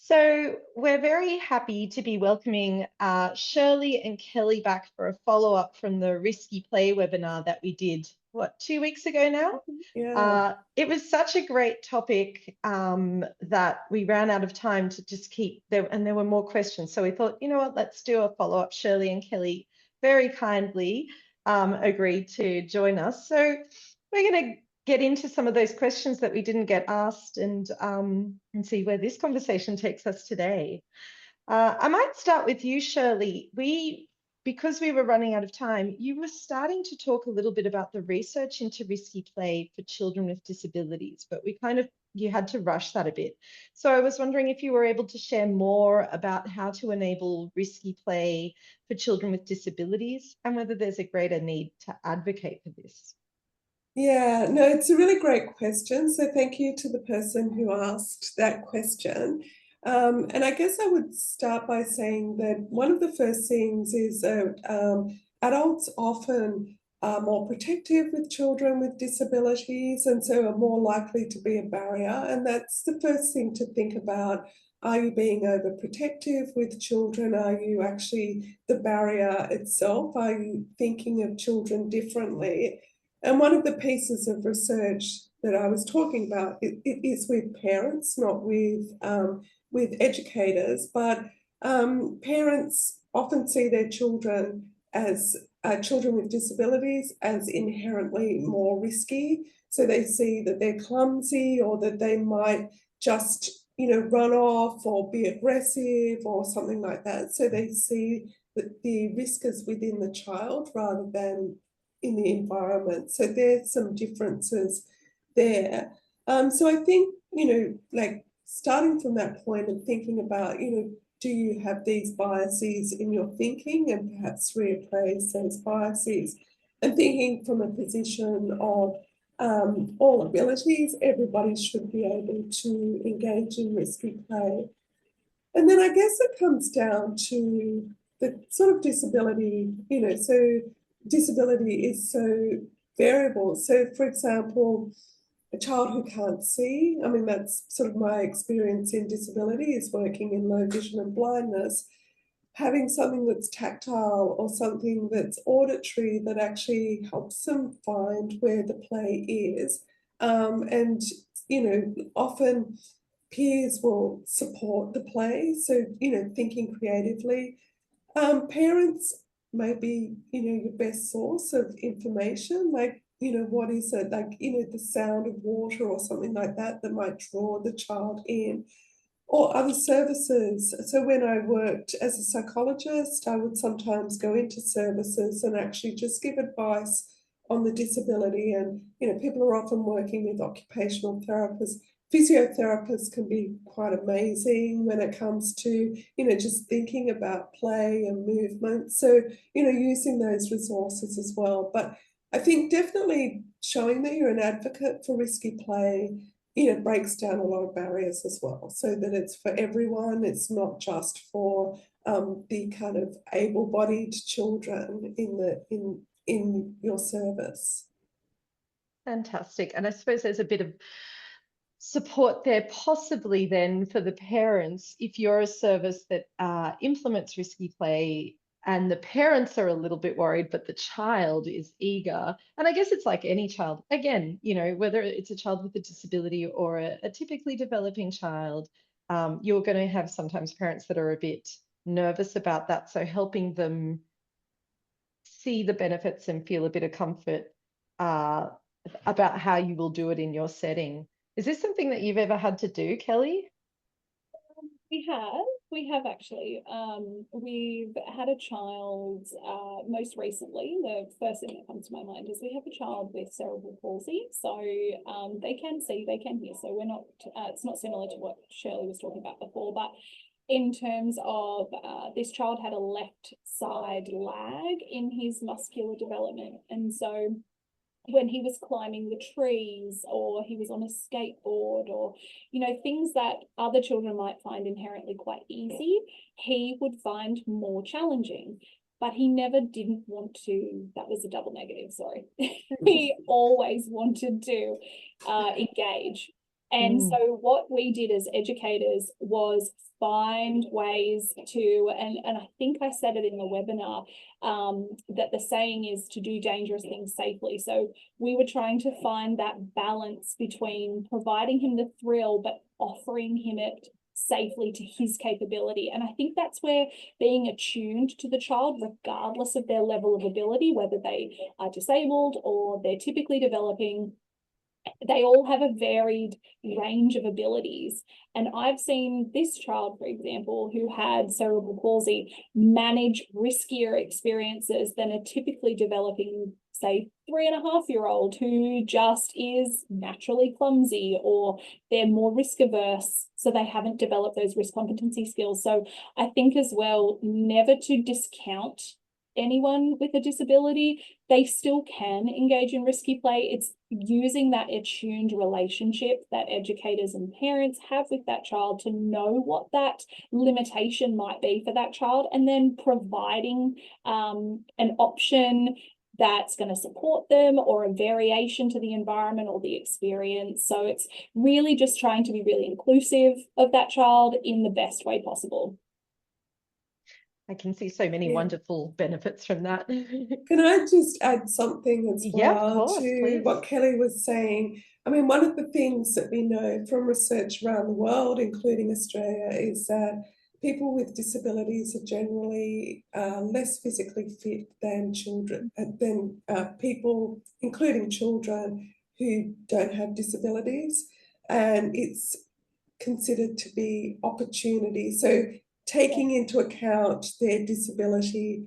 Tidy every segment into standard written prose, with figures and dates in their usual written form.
So we're very happy to be welcoming Shirley and Kelly back for a follow-up from the Risky Play webinar that we did, 2 weeks ago now? Yeah. It was such a great topic that we ran out of time to just keep there, and there were more questions. So we thought, you know what, let's do a follow-up. Shirley and Kelly very kindly agreed to join us. So we're going to get into some of those questions that we didn't get asked and see where this conversation takes us today. I might start with you, Shirley. Because we were running out of time, you were starting to talk a little bit about the research into risky play for children with disabilities, but you had to rush that a bit. So I was wondering if you were able to share more about how to enable risky play for children with disabilities and whether there's a greater need to advocate for this. Yeah, no, it's a really great question. So thank you to the person who asked that question. And I guess I would start by saying that one of the first things is that adults often are more protective with children with disabilities and so are more likely to be a barrier. And that's the first thing to think about. Are you being overprotective with children? Are you actually the barrier itself? Are you thinking of children differently? And one of the pieces of research that I was talking about it is with parents, not with educators, but parents often see their children as children with disabilities as inherently more risky. So they see that they're clumsy or that they might just, run off or be aggressive or something like that. So they see that the risk is within the child rather than in the environment. So there's some differences there. So I think, like starting from that point and thinking about, do you have these biases in your thinking and perhaps reappraise those biases and thinking from a position of all abilities, everybody should be able to engage in risky play. And then I guess it comes down to the sort of disability, so disability is so variable. So, for example, a child who can't see, I mean, that's sort of my experience in disability is working in low vision and blindness, having something that's tactile or something that's auditory that actually helps them find where the play is. And, often peers will support the play. So, thinking creatively. Parents may be, your best source of information. Like, what is it? Like, the sound of water or something like that that might draw the child in. Or other services. So when I worked as a psychologist, I would sometimes go into services and actually just give advice on the disability. And, people are often working with occupational therapists. Physiotherapists can be quite amazing when it comes to, just thinking about play and movement. So, using those resources as well. But I think definitely showing that you're an advocate for risky play, breaks down a lot of barriers as well, so that it's for everyone. It's not just for the kind of able-bodied children in your service. Fantastic. And I suppose there's a bit of support there possibly then for the parents if you're a service that implements risky play and the parents are a little bit worried, but the child is eager. And I guess it's like any child, again, whether it's a child with a disability or a typically developing child, you're going to have sometimes parents that are a bit nervous about that. So helping them see the benefits and feel a bit of comfort about how you will do it in your setting. Is this something that you've ever had to do, Kelly? We have actually. We've had a child most recently. The first thing that comes to my mind is we have a child with cerebral palsy. So they can see, they can hear. So we're not, it's not similar to what Shirley was talking about before, but in terms of this child had a left side lag in his muscular development. And so when he was climbing the trees or he was on a skateboard or, things that other children might find inherently quite easy, he would find more challenging. But he never didn't want to, that was a double negative, sorry. He always wanted to engage. And so what we did as educators was find ways to, and I think I said it in the webinar, that the saying is to do dangerous things safely. So we were trying to find that balance between providing him the thrill, but offering him it safely to his capability. And I think that's where being attuned to the child, regardless of their level of ability, whether they are disabled or they're typically developing, they all have a varied range of abilities. And I've seen this child, for example, who had cerebral palsy, manage riskier experiences than a typically developing, say, 3.5-year-old who just is naturally clumsy, or they're more risk averse, so they haven't developed those risk competency skills. So I think as well, never to discount anyone with a disability. They still can engage in risky play. It's using that attuned relationship that educators and parents have with that child to know what that limitation might be for that child, and then providing an option that's going to support them, or a variation to the environment or the experience. So it's really just trying to be really inclusive of that child in the best way possible. I can see so many wonderful benefits from that. Can I just add something as well of course, to please. what Kelly was saying? I mean, one of the things that we know from research around the world, including Australia, is that people with disabilities are generally less physically fit than children, than people, including children who don't have disabilities. And it's considered to be opportunity. So taking into account their disability,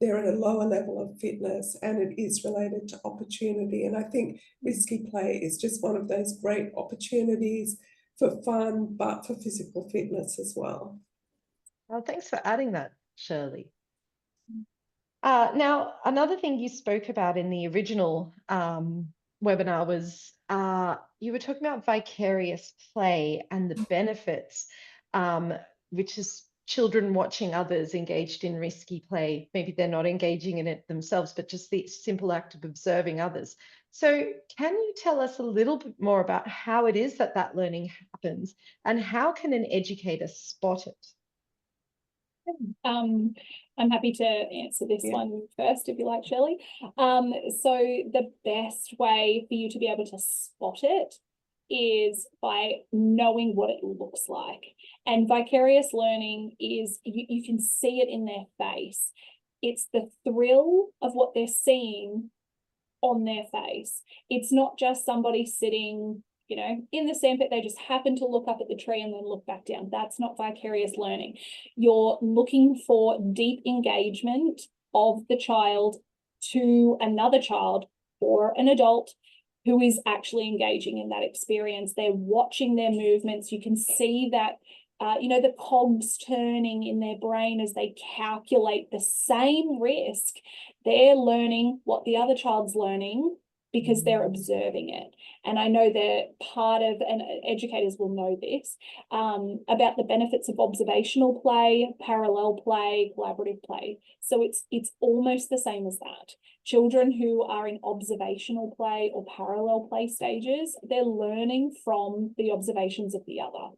they're at a lower level of fitness, and it is related to opportunity. And I think risky play is just one of those great opportunities for fun, but for physical fitness as well. Well, thanks for adding that, Shirley. Now, another thing you spoke about in the original webinar was you were talking about vicarious play and the benefits, which is children watching others engaged in risky play. Maybe they're not engaging in it themselves, but just the simple act of observing others. So can you tell us a little bit more about how it is that that learning happens, and how can an educator spot it? I'm happy to answer this one first, if you like, Shirley. So the best way for you to be able to spot it is by knowing what it looks like. And vicarious learning is, you can see it in their face. It's the thrill of what they're seeing on their face. It's not just somebody sitting, you know, in the sandpit, they just happen to look up at the tree and then look back down. That's not vicarious learning. You're looking for deep engagement of the child to another child or an adult who is actually engaging in that experience. They're watching their movements. You can see that, you know, the cogs turning in their brain as they calculate the same risk. They're learning what the other child's learning because they're observing it. And I know that part of, and educators will know this, about the benefits of observational play, parallel play, collaborative play. So it's almost the same as that. Children who are in observational play or parallel play stages, they're learning from the observations of the other.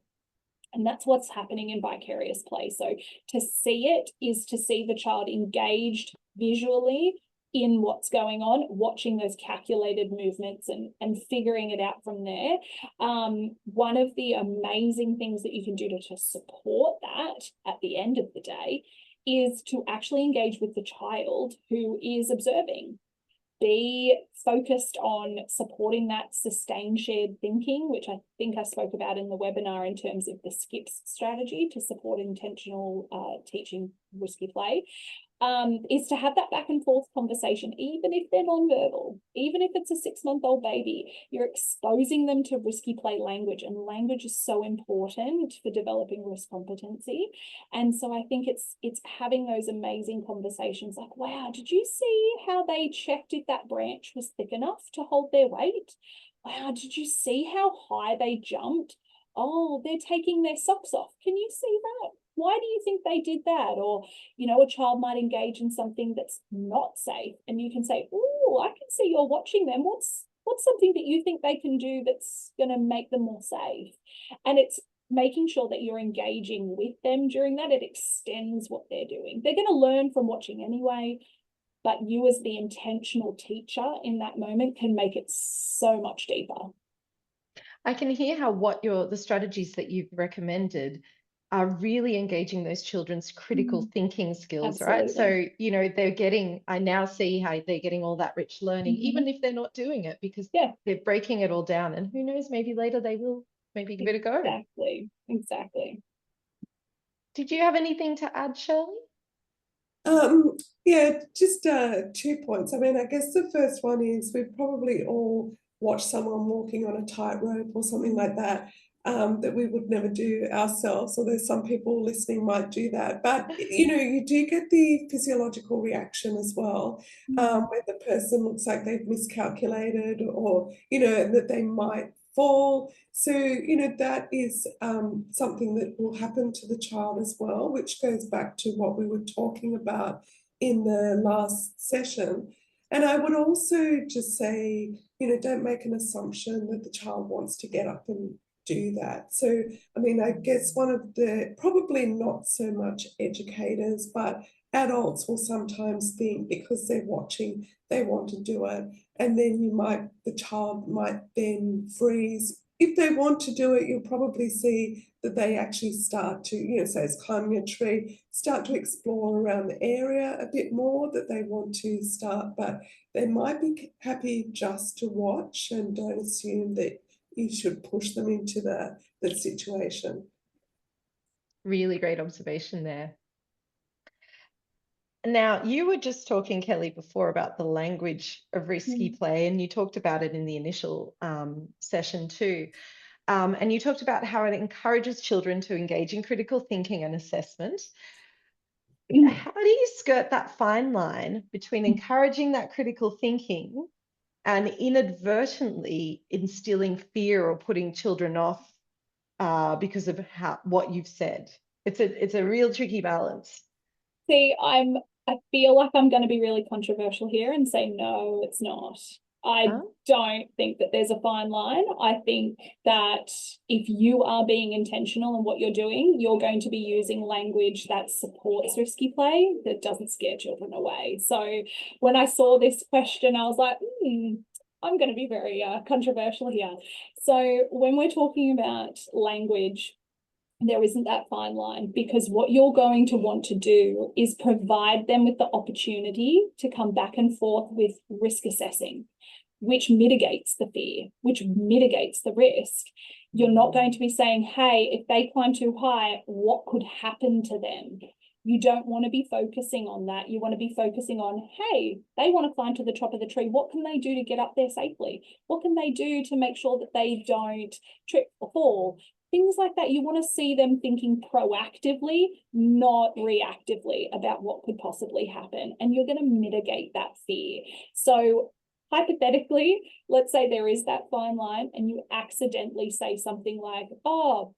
And that's what's happening in vicarious play. So to see it is to see the child engaged visually in what's going on, watching those calculated movements and figuring it out from there. One of the amazing things that you can do to support that at the end of the day is to actually engage with the child who is observing. Be focused on supporting that sustained shared thinking, which I think I spoke about in the webinar in terms of the SCIPS strategy to support intentional teaching risky play. Is to have that back and forth conversation, even if they're nonverbal, even if it's a 6-month-old baby, you're exposing them to risky play language, and language is so important for developing risk competency. And so I think it's having those amazing conversations like, wow, did you see how they checked if that branch was thick enough to hold their weight? Wow, did you see how high they jumped? Oh, they're taking their socks off. Can you see that? Why do you think they did that? Or, you know, a child might engage in something that's not safe, and you can say, oh, I can see you're watching them. What's something that you think they can do that's going to make them more safe? And it's making sure that you're engaging with them during that. It extends what they're doing. They're going to learn from watching anyway, but you as the intentional teacher in that moment can make it so much deeper. I can hear how the strategies that you've recommended are really engaging those children's critical thinking skills, right? So, I now see how they're getting all that rich learning, even if they're not doing it, because they're breaking it all down. And who knows, maybe later they will maybe give it a go. Exactly. Did you have anything to add, Shirley? Yeah, just 2 points. I mean, I guess the first one is we've probably all watched someone walking on a tightrope or something like that, that we would never do ourselves, although some people listening might do that. But, you do get the physiological reaction as well, where the person looks like they've miscalculated or, that they might fall. So, that is something that will happen to the child as well, which goes back to what we were talking about in the last session. And I would also just say, don't make an assumption that the child wants to get up and do that. So, I mean, I guess one of the, probably not so much educators, but adults will sometimes think because they're watching, they want to do it. And then the child might then freeze. If they want to do it, you'll probably see that they actually start to, say it's climbing a tree, start to explore around the area a bit more, that they want to start, but they might be happy just to watch, and don't assume that you should push them into the situation. Really great observation there. Now, you were just talking, Kelly, before about the language of risky play, and you talked about it in the initial session too. And you talked about how it encourages children to engage in critical thinking and assessment. How do you skirt that fine line between encouraging that critical thinking and inadvertently instilling fear or putting children off because of what you've said? It's a real tricky balance. See, I feel like I'm going to be really controversial here and say, no, it's not. I don't think that there's a fine line. I think that if you are being intentional in what you're doing, you're going to be using language that supports risky play, that doesn't scare children away. So when I saw this question, I was like, I'm going to be very controversial here. So when we're talking about language, there isn't that fine line, because what you're going to want to do is provide them with the opportunity to come back and forth with risk assessing, which mitigates the fear, which mitigates the risk. You're not going to be saying, hey, if they climb too high, what could happen to them? You don't want to be focusing on that. You want to be focusing on, hey, they want to climb to the top of the tree. What can they do to get up there safely? What can they do to make sure that they don't trip or fall? Things like that. You want to see them thinking proactively, not reactively, about what could possibly happen. And you're going to mitigate that fear. So hypothetically, let's say there is that fine line and you accidentally say something like, oh,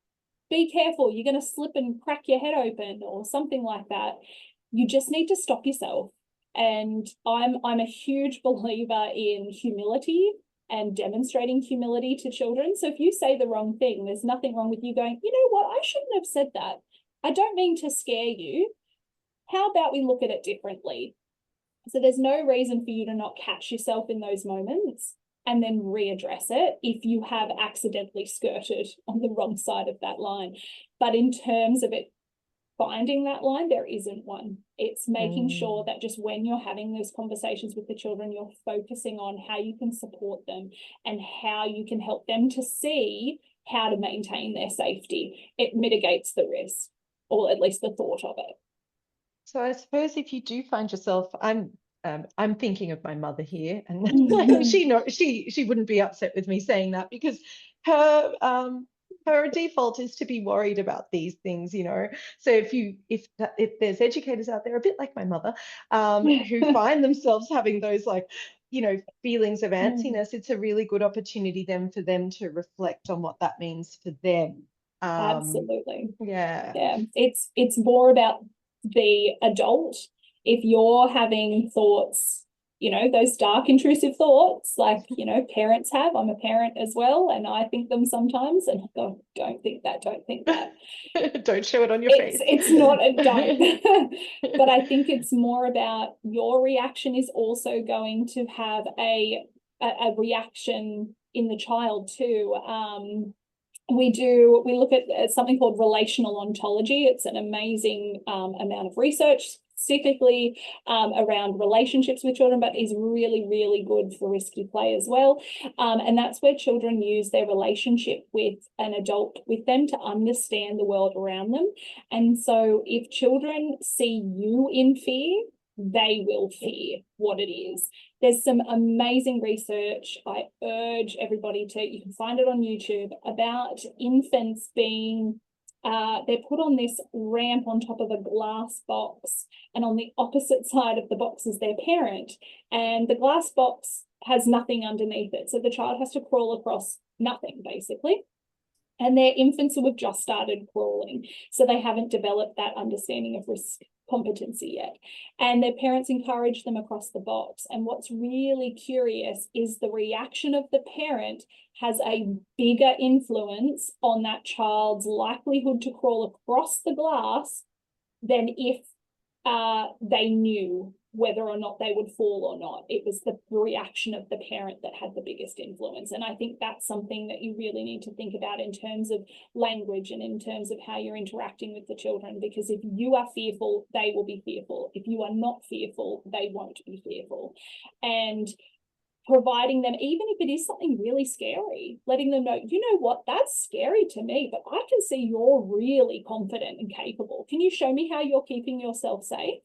be careful, you're going to slip and crack your head open, or something like that. You just need to stop yourself. And I'm a huge believer in humility and demonstrating humility to children. So if you say the wrong thing, there's nothing wrong with you going, you know what, I shouldn't have said that. I don't mean to scare you. How about we look at it differently? So there's no reason for you to not catch yourself in those moments and then readdress it if you have accidentally skirted on the wrong side of that line. But in terms of it finding that line, there isn't one. It's making sure that just when you're having those conversations with the children, you're focusing on how you can support them and how you can help them to see how to maintain their safety. It mitigates the risk, or at least the thought of it. So I suppose if you do find yourself, I'm thinking of my mother here, and she wouldn't be upset with me saying that, because her default is to be worried about these things, So if there's educators out there, a bit like my mother, who find themselves having those feelings of antsiness, it's a really good opportunity then for them to reflect on what that means for them. Absolutely. Yeah. It's more about the adult. If you're having thoughts you know, those dark intrusive thoughts like, you know, parents have. I'm a parent as well, and I think them sometimes, and go, don't think that. Don't show it on your face. It's not a don't. But I think it's more about your reaction is also going to have a reaction in the child too. We look at something called relational ontology. It's an amazing amount of research specifically around relationships with children, but is really, really good for risky play as well. And that's where children use their relationship with an adult with them to understand the world around them. And so if children see you in fear, they will fear what it is. There's some amazing research. I urge everybody to, you can find it on YouTube, about infants being, they're put on this ramp on top of a glass box, and on the opposite side of the box is their parent. And the glass box has nothing underneath it. So the child has to crawl across nothing, basically. And they're infants who have just started crawling. So they haven't developed that understanding of risk competency yet. And their parents encourage them across the box. And what's really curious is the reaction of the parent has a bigger influence on that child's likelihood to crawl across the glass than if they knew whether or not they would fall or not. It was the reaction of the parent that had the biggest influence. And I think that's something that you really need to think about in terms of language and in terms of how you're interacting with the children, because if you are fearful, they will be fearful. If you are not fearful, they won't be fearful. And providing them, even if it is something really scary, letting them know, you know what, that's scary to me, but I can see you're really confident and capable. Can you show me how you're keeping yourself safe?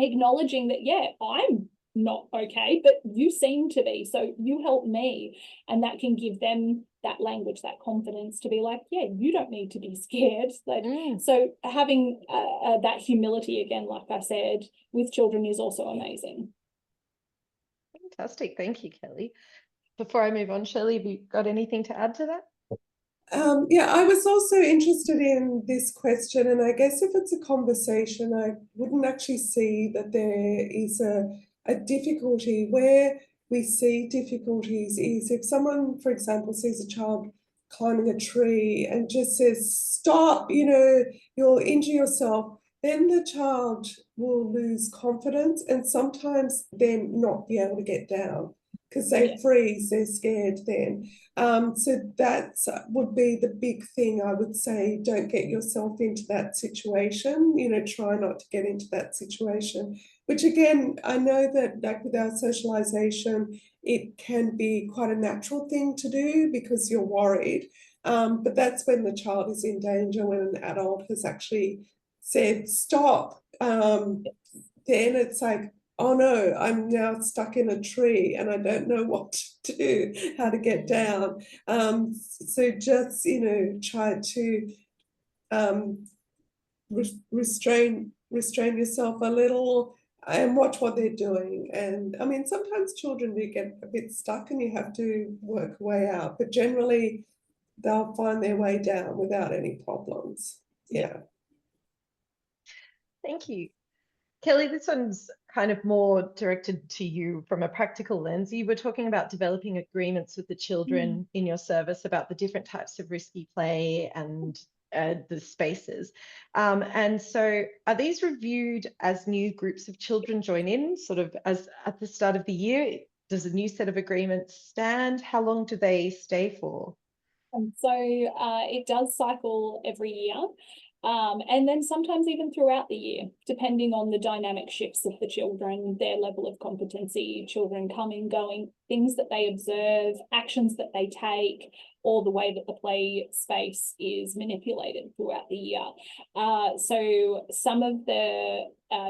Acknowledging that, yeah, I'm not okay, but you seem to be, so you help me. And that can give them that language, that confidence to be like, yeah, you don't need to be scared. So having that humility, again, like I said, with children is also amazing. Fantastic. Thank you, Kelly. Before I move on, Shirley, have you got anything to add to that? Yeah, I was also interested in this question, and I guess if it's a conversation, I wouldn't actually see that there is a difficulty. Where we see difficulties is if someone, for example, sees a child climbing a tree and just says, stop, you know, you'll injure yourself, then the child will lose confidence and sometimes then not be able to get down because they freeze, they're scared then. So that would be the big thing, I would say. Don't get yourself into that situation, you know, try not to get into that situation, which again, I know that like with our socialization, it can be quite a natural thing to do because you're worried. But that's when the child is in danger, when an adult has actually said, stop. Then it's like, oh no, I'm now stuck in a tree and I don't know what to do, how to get down. So just, you know, try to restrain yourself a little and watch what they're doing. And I mean, sometimes children do get a bit stuck and you have to work a way out, but generally they'll find their way down without any problems. Yeah. Thank you. Kelly, this one's kind of more directed to you from a practical lens. You were talking about developing agreements with the children in your service about the different types of risky play and the spaces. And so are these reviewed as new groups of children join in, sort of as at the start of the year? Does a new set of agreements stand? How long do they stay for? And so it does cycle every year. And then sometimes even throughout the year, depending on the dynamic shifts of the children, their level of competency, children coming, going, things that they observe, actions that they take, or the way that the play space is manipulated throughout the year. So some of the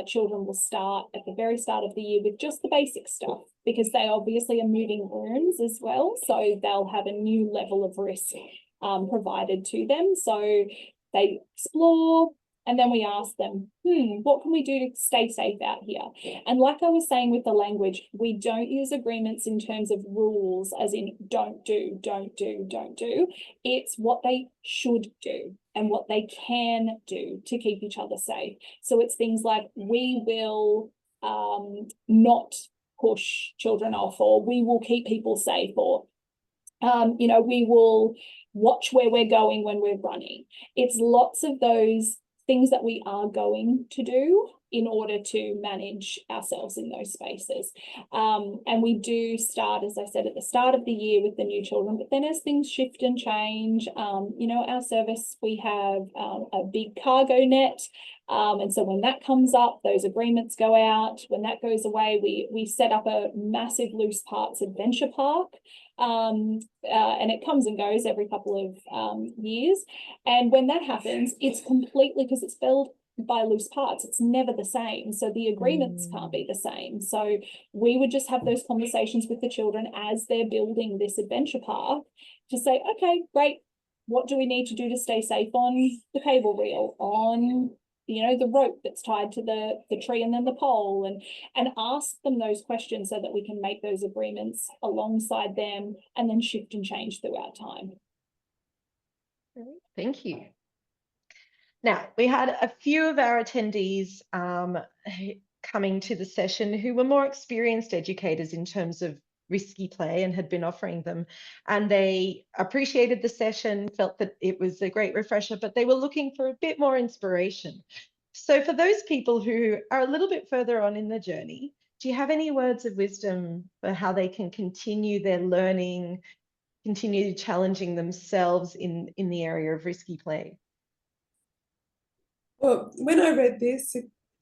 children will start at the very start of the year with just the basic stuff, because they obviously are moving rooms as well. So they'll have a new level of risk provided to them. So they explore, and then we ask them, what can we do to stay safe out here? And like I was saying with the language, we don't use agreements in terms of rules, as in don't do, don't do, don't do. It's what they should do and what they can do to keep each other safe. So it's things like, we will not push children off, or we will keep people safe, or we will watch where we're going when we're running. It's lots of those things that we are going to do in order to manage ourselves in those spaces. And we do start, as I said, at the start of the year with the new children, but then as things shift and change, our service, we have a big cargo net. And so when that comes up, those agreements go out. When that goes away, we set up a massive loose parts adventure park. And it comes and goes every couple of years. And when that happens, it's completely, because it's filled by loose parts, it's never the same. So the agreements can't be the same. So we would just have those conversations with the children as they're building this adventure park to say, okay, great, what do we need to do to stay safe on the cable reel, on the rope that's tied to the tree and then the pole, and ask them those questions so that we can make those agreements alongside them and then shift and change throughout time. Thank you. Now, we had a few of our attendees coming to the session who were more experienced educators in terms of risky play and had been offering them, and they appreciated the session, felt that it was a great refresher, but they were looking for a bit more inspiration. So for those people who are a little bit further on in the journey, do you have any words of wisdom for how they can continue their learning, continue challenging themselves in the area of risky play? Well, when I read this,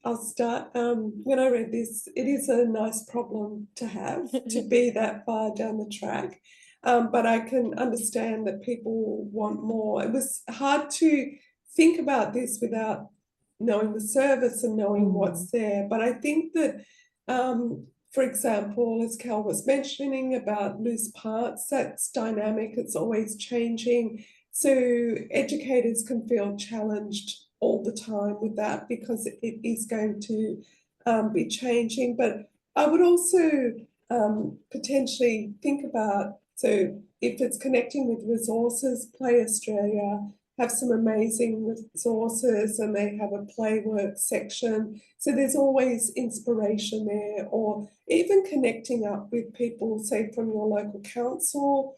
I'll start. When I read this, it is a nice problem to have, to be that far down the track. But I can understand that people want more. It was hard to think about this without knowing the service and knowing what's there. But I think that, for example, as Cal was mentioning about loose parts, that's dynamic, it's always changing. So educators can feel challenged all the time with that because it is going to be changing. But I would also potentially think about, so if it's connecting with resources, Play Australia have some amazing resources and they have a play work section. So there's always inspiration there, or even connecting up with people, say from your local council.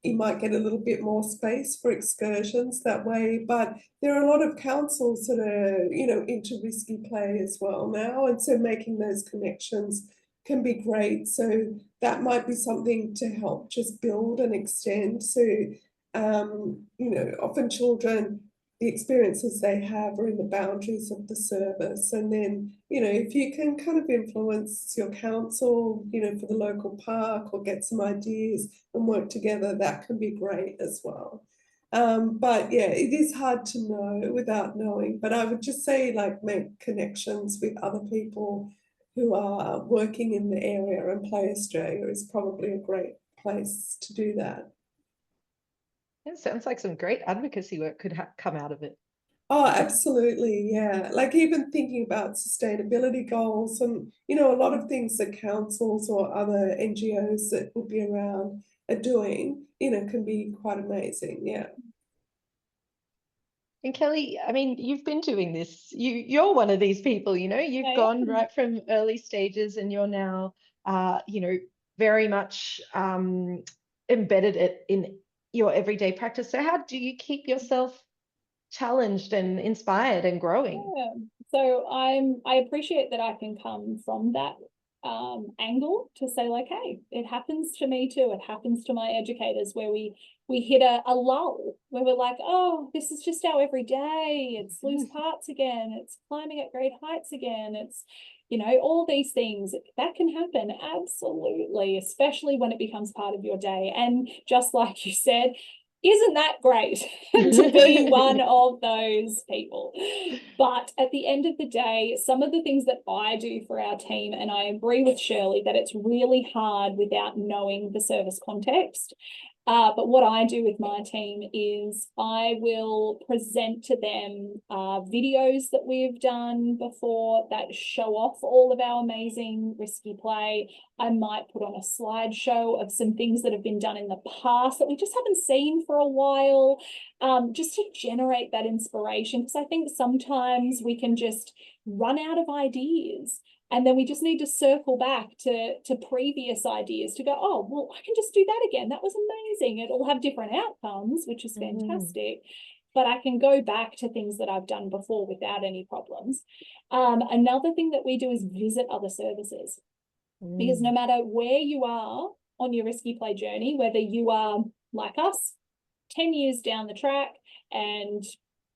You might get a little bit more space for excursions that way, but there are a lot of councils that are, into risky play as well now. And so making those connections can be great. So that might be something to help just build and extend. So, often children, the experiences they have are in the boundaries of the service. And then, if you can kind of influence your council, for the local park, or get some ideas and work together, that can be great as well. But yeah, it is hard to know without knowing. But I would just say, make connections with other people who are working in the area, and Play Australia is probably a great place to do that. It sounds like some great advocacy work could come out of it. Oh, absolutely. Yeah. Even thinking about sustainability goals and, a lot of things that councils or other NGOs that would be around are doing, can be quite amazing. Yeah. And Kelly, I mean, you've been doing this. You're one of these people, you've gone right from early stages, and you're now, very much embedded it in your everyday practice. So how do you keep yourself challenged and inspired and growing? Yeah. So I appreciate that I can come from that angle to say, hey, it happens to me too. It happens to my educators, where we hit a lull, where we're like, oh, this is just our everyday. It's loose parts again. It's climbing at great heights again. It's, all these things that can happen. Absolutely. Especially when it becomes part of your day. And just like you said, isn't that great to be one of those people? But at the end of the day, some of the things that I do for our team, and I agree with Shirley that it's really hard without knowing the service context. But what I do with my team is I will present to them videos that we've done before that show off all of our amazing risky play. I might put on a slideshow of some things that have been done in the past that we just haven't seen for a while, just to generate that inspiration. Because I think sometimes we can just run out of ideas. And then we just need to circle back to previous ideas to go, oh, well, I can just do that again. That was amazing. It'll have different outcomes, which is fantastic. But I can go back to things that I've done before without any problems. Another thing that we do is visit other services. Because no matter where you are on your risky play journey, whether you are like us, 10 years down the track, and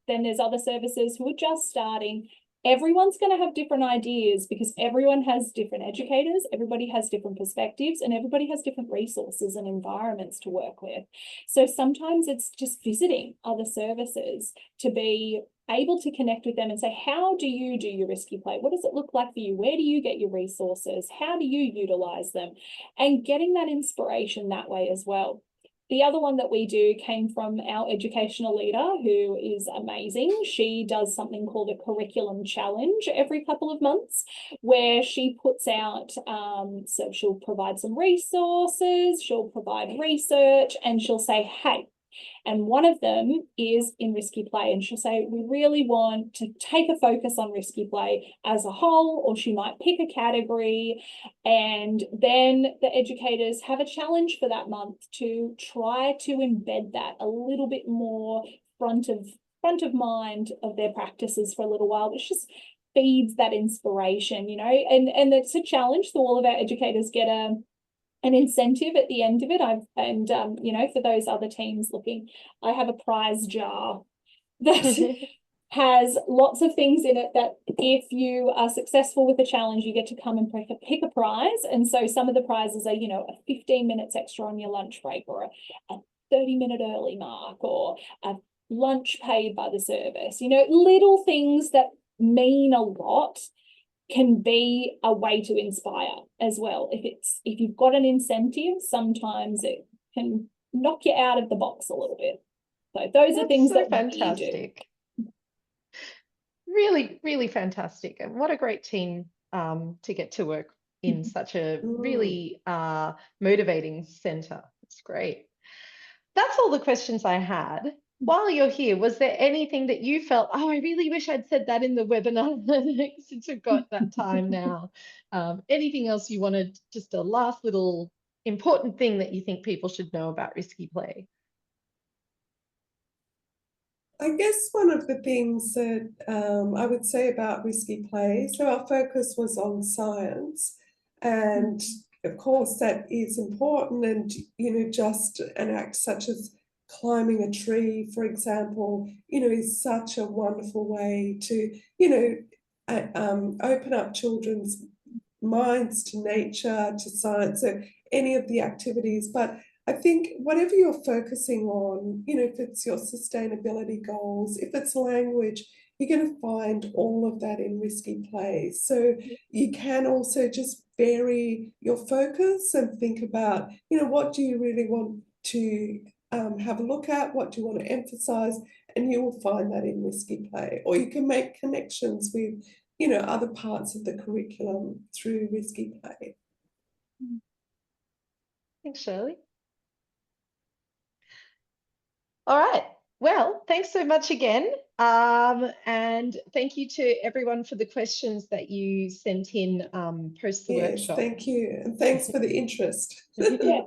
then there's other services who are just starting, everyone's going to have different ideas because everyone has different educators, everybody has different perspectives, and everybody has different resources and environments to work with. So sometimes it's just visiting other services to be able to connect with them and say, how do you do your risky play? What does it look like for you? Where do you get your resources? How do you utilize them? And getting that inspiration that way as well. The other one that we do came from our educational leader, who is amazing. She does something called a curriculum challenge every couple of months, where she puts out, so she'll provide some resources, she'll provide research, and she'll say, hey, and one of them is in risky play. And she'll say, we really want to take a focus on risky play as a whole, or she might pick a category. And then the educators have a challenge for that month to try to embed that a little bit more front of mind of their practices for a little while, which just feeds that inspiration, you know, and it's a challenge. So all of our educators get an incentive at the end of it. You know, for those other teams looking, I have a prize jar that has lots of things in it that if you are successful with the challenge, you get to come and pick a prize. And so some of the prizes are, you know, a 15 minutes extra on your lunch break, or a 30-minute early mark, or a lunch paid by the service, you know, little things that mean a lot can be a way to inspire as well. If you've got an incentive, sometimes it can knock you out of the box a little bit. So those are things that fantastic. Really, really fantastic. And what a great team to get to work in such a really motivating centre. It's great. That's all the questions I had. While you're here, was there anything that you felt, oh, I really wish I'd said that in the webinar since we've got that time now? Anything else you wanted, just a last little important thing that you think people should know about risky play? I guess one of the things that I would say about risky play, so our focus was on science, and of course that is important, and you know, just an act such as climbing a tree, for example, you know, is such a wonderful way to, you know, open up children's minds to nature, to science, so any of the activities. But I think whatever you're focusing on, you know, if it's your sustainability goals, if it's language, you're going to find all of that in risky play. So you can also just vary your focus and think about, you know, what do you really want to have a look at, what do you want to emphasize, and you will find that in risky play. Or you can make connections with, you know, other parts of the curriculum through risky play. Thanks, Shirley. All right. Well, thanks so much again. And thank you to everyone for the questions that you sent in post the workshop. Thank you. And thanks for the interest. Yeah.